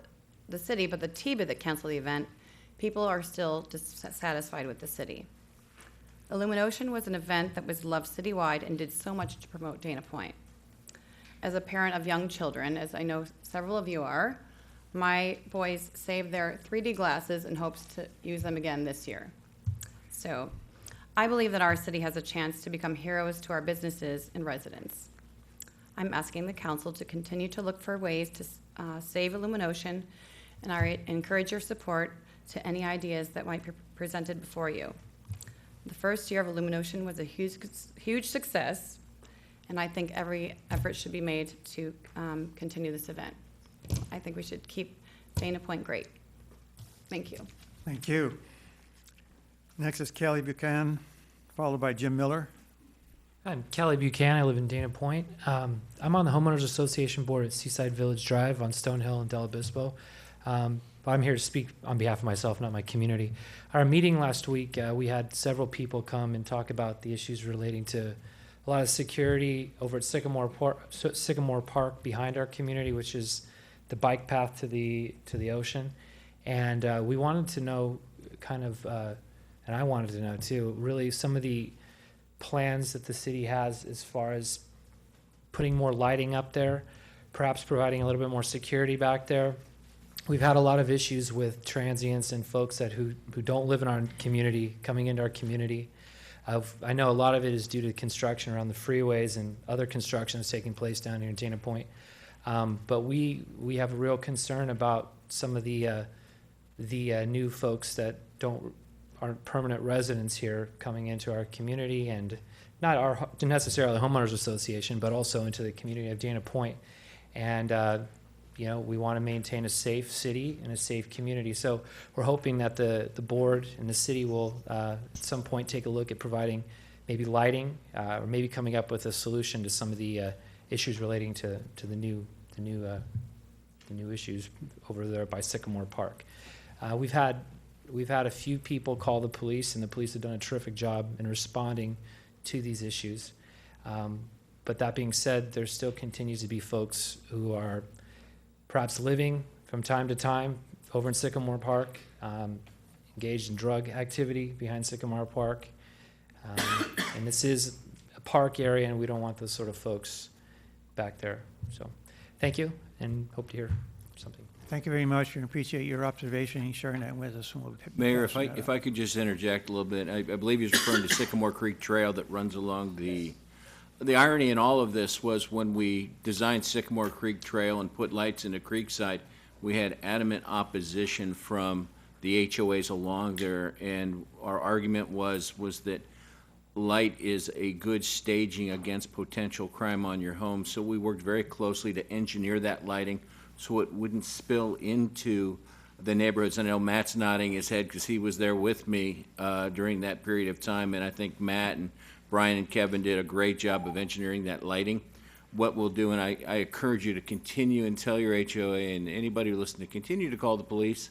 the city but the TBID that canceled the event, people are still dissatisfied with the city. Illuminocean was an event that was loved citywide and did so much to promote Dana Point. As a parent of young children, as I know several of you are, my boys saved their 3D glasses in hopes to use them again this year. So I believe that our city has a chance to become heroes to our businesses and residents. I'm asking the council to continue to look for ways to save Illuminocean, and I encourage your support to any ideas that might be presented before you. The first year of Illuminocean was a huge success, and I think every effort should be made to continue this event. I think we should keep Dana Point great. Thank you. Thank you. Next is Kelly Buchanan, followed by Jim Miller. I'm Kelly Buchanan. I live in Dana Point. I'm on the Homeowners Association board at Seaside Village Drive on Stonehill and Del Obispo. I'm here to speak on behalf of myself, not my community. Our meeting last week, we had several people come and talk about the issues relating to a lot of security over at Sycamore Park behind our community, which is the bike path to the ocean. And we wanted to know and I wanted to know too, really some of the plans that the city has as far as putting more lighting up there, perhaps providing a little bit more security back there. We've had a lot of issues with transients and folks who don't live in our community coming into our community. I know a lot of it is due to construction around the freeways and other construction that's taking place down here in Dana Point. But we have a real concern about some of the new folks that aren't permanent residents here coming into our community, and not necessarily homeowners association, but also into the community of Dana Point. And you know, we want to maintain a safe city and a safe community. So we're hoping that the board and the city will at some point take a look at providing maybe lighting or maybe coming up with a solution to some of the issues relating to the new issues over there by Sycamore Park. We've had a few people call the police, and the police have done a terrific job in responding to these issues. But that being said, there still continues to be folks who are perhaps living from time to time over in Sycamore Park, engaged in drug activity behind Sycamore Park. And this is a park area, and we don't want those sort of folks back there. So thank you, and hope to hear something. Thank you very much. We appreciate your observation and sharing that with us. And we'll Mayor, pass that if on. I could just interject a little bit, I believe he's referring to Sycamore Creek Trail that runs along the irony in all of this was when we designed Sycamore Creek Trail and put lights into Creekside, we had adamant opposition from the HOAs along there, and our argument was that light is a good staging against potential crime on your home. So we worked very closely to engineer that lighting so it wouldn't spill into the neighborhoods. I know Matt's nodding his head because he was there with me during that period of time, and I think Matt and Brian and Kevin did a great job of engineering that lighting. What we'll do, and I encourage you to continue and tell your HOA and anybody who listens to continue to call the police,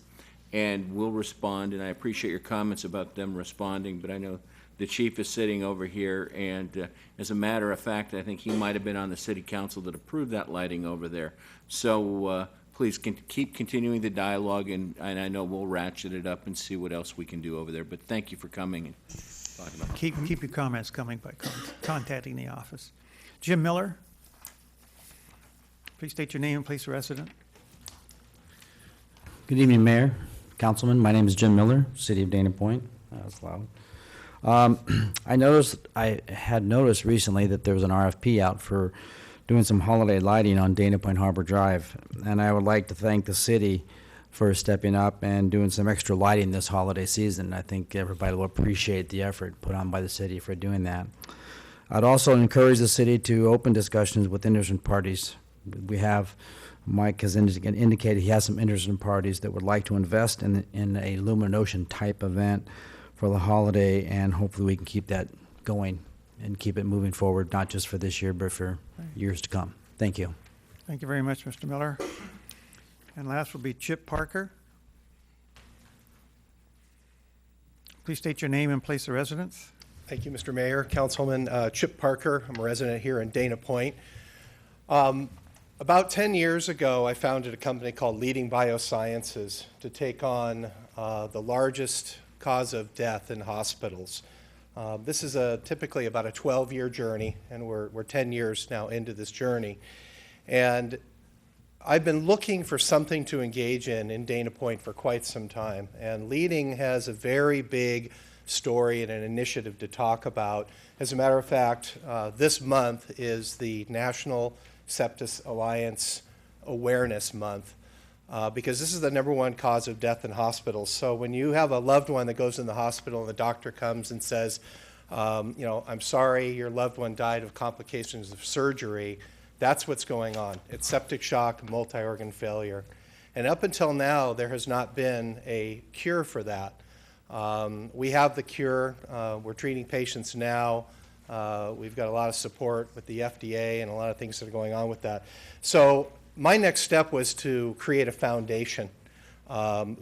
and we'll respond. And I appreciate your comments about them responding, but I know the chief is sitting over here, and as a matter of fact, I think he might have been on the city council that approved that lighting over there. So please keep continuing the dialogue, and I know we'll ratchet it up and see what else we can do over there. But thank you for coming and talking about it. Keep your comments coming by contacting the office. Jim Miller, please state your name and place of residence. Good evening, Mayor, Councilman. My name is Jim Miller, City of Dana Point. That's loud. I had noticed recently that there was an RFP out for doing some holiday lighting on Dana Point Harbor Drive, and I would like to thank the city for stepping up and doing some extra lighting this holiday season. I think everybody will appreciate the effort put on by the city for doing that. I'd also encourage the city to open discussions with interested parties. Mike has indicated he has some interested parties that would like to invest in a Lumination type event for the holiday, and hopefully we can keep that going and keep it moving forward, not just for this year, but for years to come. Thank you. Thank you very much, Mr. Miller. And last will be Chip Parker. Please state your name and place of residence. Thank you, Mr. Mayor. Councilman Chip Parker. I'm a resident here in Dana Point. About 10 years ago, I founded a company called Leading Biosciences to take on the largest cause of death in hospitals. This is typically about a 12-year journey, and we're 10 years now into this journey. And I've been looking for something to engage in Dana Point for quite some time. And Leading has a very big story and an initiative to talk about. As a matter of fact, this month is the National Sepsis Alliance Awareness Month. Because this is the #1 cause of death in hospitals. So when you have a loved one that goes in the hospital and the doctor comes and says, I'm sorry, your loved one died of complications of surgery, that's what's going on. It's septic shock, multi-organ failure. And up until now, there has not been a cure for that. We have the cure. We're treating patients now. We've got a lot of support with the FDA and a lot of things that are going on with that. So my next step was to create a foundation,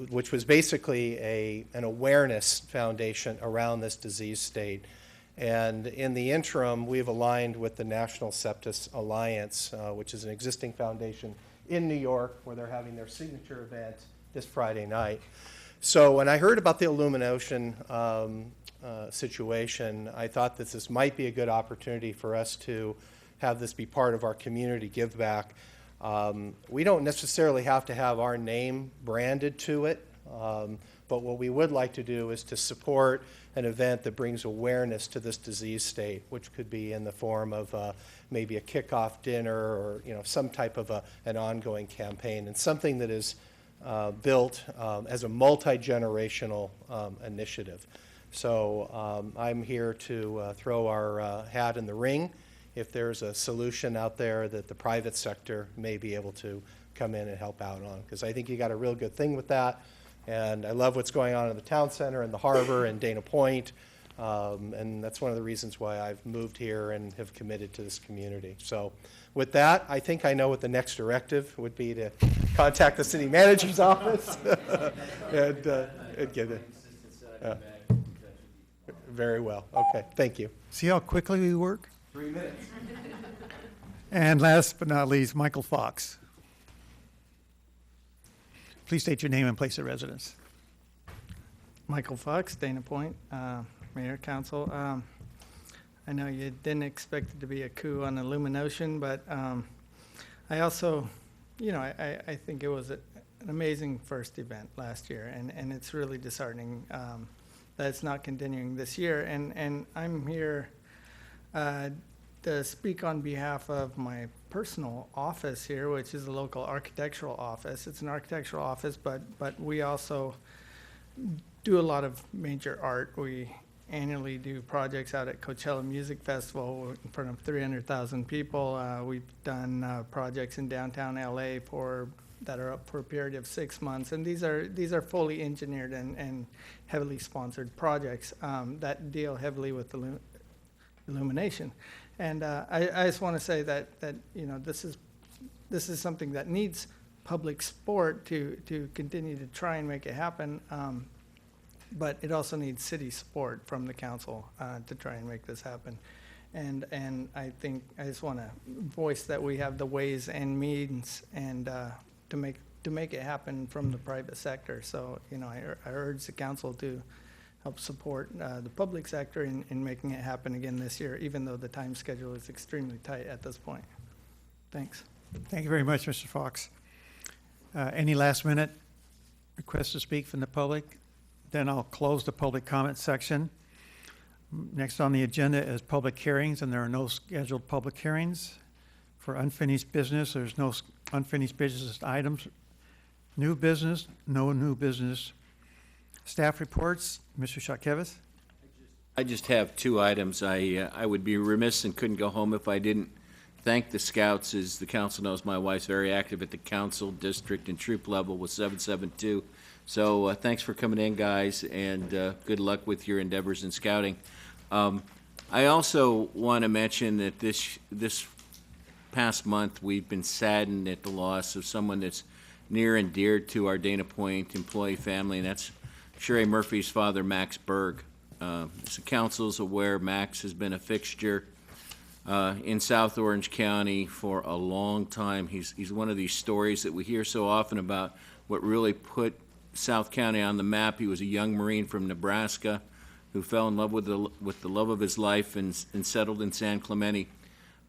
which was basically an awareness foundation around this disease state. And in the interim, we've aligned with the National Sepsis Alliance, which is an existing foundation in New York, where they're having their signature event this Friday night. So when I heard about the Illumination situation, I thought that this might be a good opportunity for us to have this be part of our community give back. We don't necessarily have to have our name branded to it, but what we would like to do is to support an event that brings awareness to this disease state, which could be in the form of maybe a kickoff dinner or some type of an ongoing campaign, and something that is built as a multi-generational initiative. So I'm here to throw our hat in the ring if there's a solution out there that the private sector may be able to come in and help out on, because I think you got a real good thing with that. And I love what's going on in the town center and the harbor and Dana Point. And that's one of the reasons why I've moved here and have committed to this community. So with that, I think I know what the next directive would be, to contact the city manager's office and get it. Very well. Okay, thank you. See how quickly we work? 3 minutes. And last but not least, Michael Fox. Please state your name and place of residence. Michael Fox, Dana Point, Mayor, Council. I know you didn't expect it to be a coup on Illumination, but I also, I think it was an amazing first event last year, and it's really disheartening that it's not continuing this year. And I'm here to speak on behalf of my personal office here, which is a local architectural office. It's an architectural office, but we also do a lot of major art. We annually do projects out at Coachella Music Festival in front of 300,000 people. We've done projects in downtown LA that are up for a period of 6 months, and these are fully engineered and heavily sponsored projects that deal heavily with illumination. And I just want to say that this is something that needs public support to continue to try and make it happen. But it also needs city support from the council to try and make this happen. And I think I just want to voice that we have the ways and means and to make it happen from the private sector. So I urge the council to help support the public sector in making it happen again this year, even though the time schedule is extremely tight at this point. Thanks. Thank you very much, Mr. Fox. Any last minute requests to speak from the public? Then I'll close the public comment section. Next on the agenda is public hearings, and there are no scheduled public hearings. For unfinished business, there's no unfinished business items. New business, no new business. Staff reports, Mr. Shatkevis. I just have 2 items. I would be remiss and couldn't go home if I didn't thank the Scouts. As the council knows, my wife's very active at the council, district, and troop level with 772. So thanks for coming in, guys, and good luck with your endeavors in scouting. I also want to mention that this past month we've been saddened at the loss of someone that's near and dear to our Dana Point employee family, and that's Sherry Murphy's father, Max Berg. As the council's aware, Max has been a fixture in South Orange County for a long time. He's one of these stories that we hear so often about what really put South County on the map. He was a young Marine from Nebraska who fell in love with the love of his life and settled in San Clemente.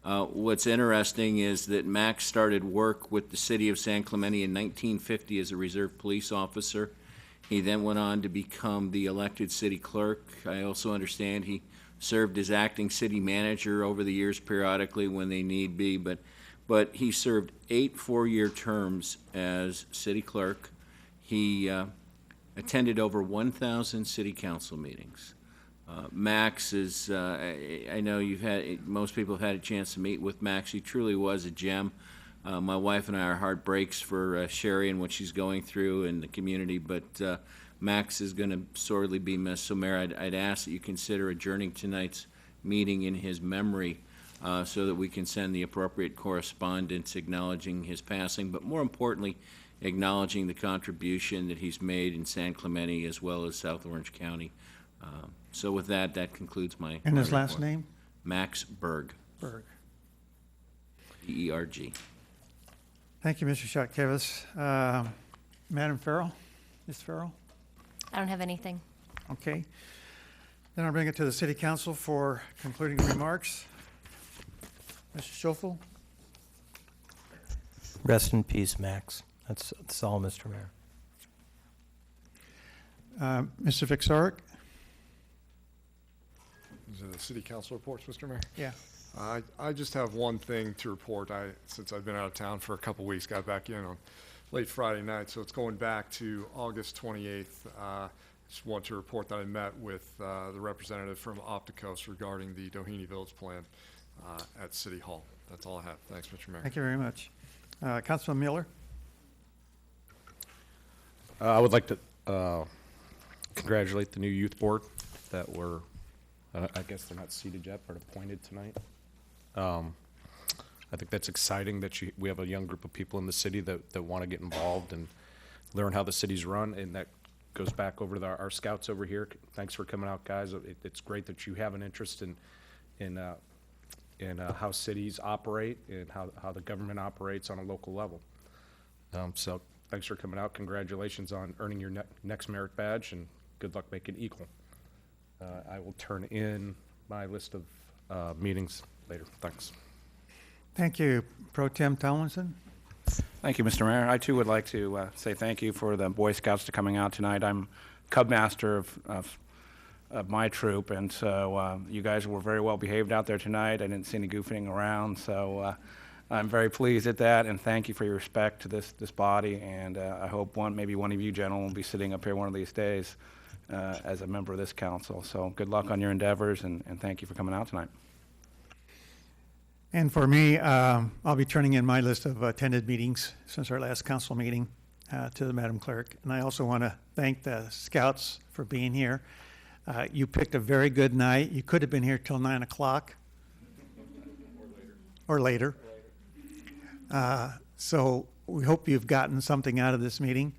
What's interesting is that Max started work with the city of San Clemente in 1950 as a reserve police officer. He then went on to become the elected city clerk. I also understand he served as acting city manager over the years periodically when they need be, but he served 8 four-year terms as city clerk. He attended over 1,000 city council meetings. Max is, I know most people have had a chance to meet with Max. He truly was a gem. My wife and I are heart breaks for Sherry and what she's going through in the community, but Max is going to sorely be missed. So, Mayor, I'd ask that you consider adjourning tonight's meeting in his memory so that we can send the appropriate correspondence acknowledging his passing, but more importantly, acknowledging the contribution that he's made in San Clemente as well as South Orange County. So with that concludes my And his my last report. name? Max Berg. Berg. B-E-R-G. Thank you, Mr. Shatkevis. Madam Farrell? Ms. Farrell? I don't have anything. Okay. Then I'll bring it to the City Council for concluding remarks. Mr. Schoeffel? Rest in peace, Max. That's all, Mr. Mayor. Mr. Vixarek? Is it the city council reports, Mr. Mayor? Yeah. I just have one thing to report. Since I've been out of town for a couple weeks, got back in on late Friday night, so it's going back to August 28th. Just want to report that I met with the representative from Opticos regarding the Doheny Village plan at City Hall. That's all I have. Thanks, Mr. Mayor. Thank you very much. Councilman Miller? I would like to congratulate the new youth board that were, I guess they're not seated yet, but appointed tonight. I think that's exciting that we have a young group of people in the city that want to get involved and learn how the city's run, and that goes back over to our scouts over here. Thanks for coming out, guys. It's great that you have an interest in how cities operate and how the government operates on a local level. So thanks for coming out. Congratulations on earning your next merit badge, and good luck making equal. I will turn in my list of meetings later. Thanks. Thank you. Pro Tem Tomlinson? Thank you, Mr. Mayor. I too would like to say thank you for the Boy Scouts to coming out tonight. I'm Cub Master of my troop, and so you guys were very well behaved out there tonight. I didn't see any goofing around, so I'm very pleased at that, and thank you for your respect to this body, and I hope maybe one of you gentlemen will be sitting up here one of these days as a member of this council. So good luck on your endeavors, and thank you for coming out tonight. And for me, I'll be turning in my list of attended meetings since our last council meeting to the Madam Clerk. And I also want to thank the Scouts for being here. You picked a very good night. You could have been here till 9 o'clock. Or later. So we hope you've gotten something out of this meeting.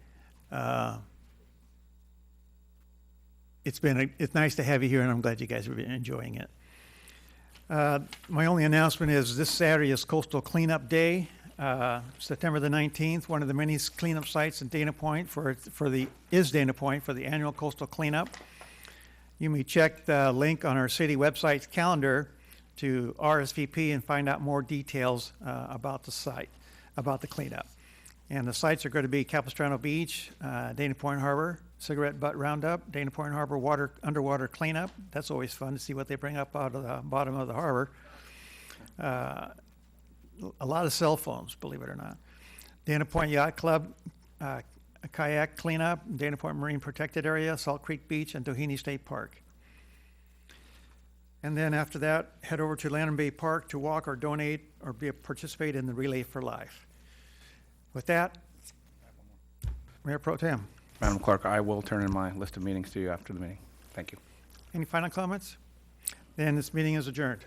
It's nice to have you here, and I'm glad you guys are enjoying it. My only announcement is this Saturday is Coastal Cleanup Day, September the 19th. One of the many cleanup sites in Dana Point is Dana Point for the annual Coastal Cleanup. You may check the link on our city website's calendar to RSVP and find out more details about the site, about the cleanup. And the sites are going to be Capistrano Beach, Dana Point Harbor, Cigarette Butt Roundup, Dana Point Harbor underwater cleanup. That's always fun to see what they bring up out of the bottom of the harbor. A lot of cell phones, believe it or not. Dana Point Yacht Club, a kayak cleanup, Dana Point Marine Protected Area, Salt Creek Beach, and Doheny State Park. And then after that, head over to Lanham Bay Park to walk or donate or participate in the Relay for Life. With that, Mayor Pro Tem. Madam Clerk, I will turn in my list of meetings to you after the meeting. Thank you. Any final comments? Then this meeting is adjourned.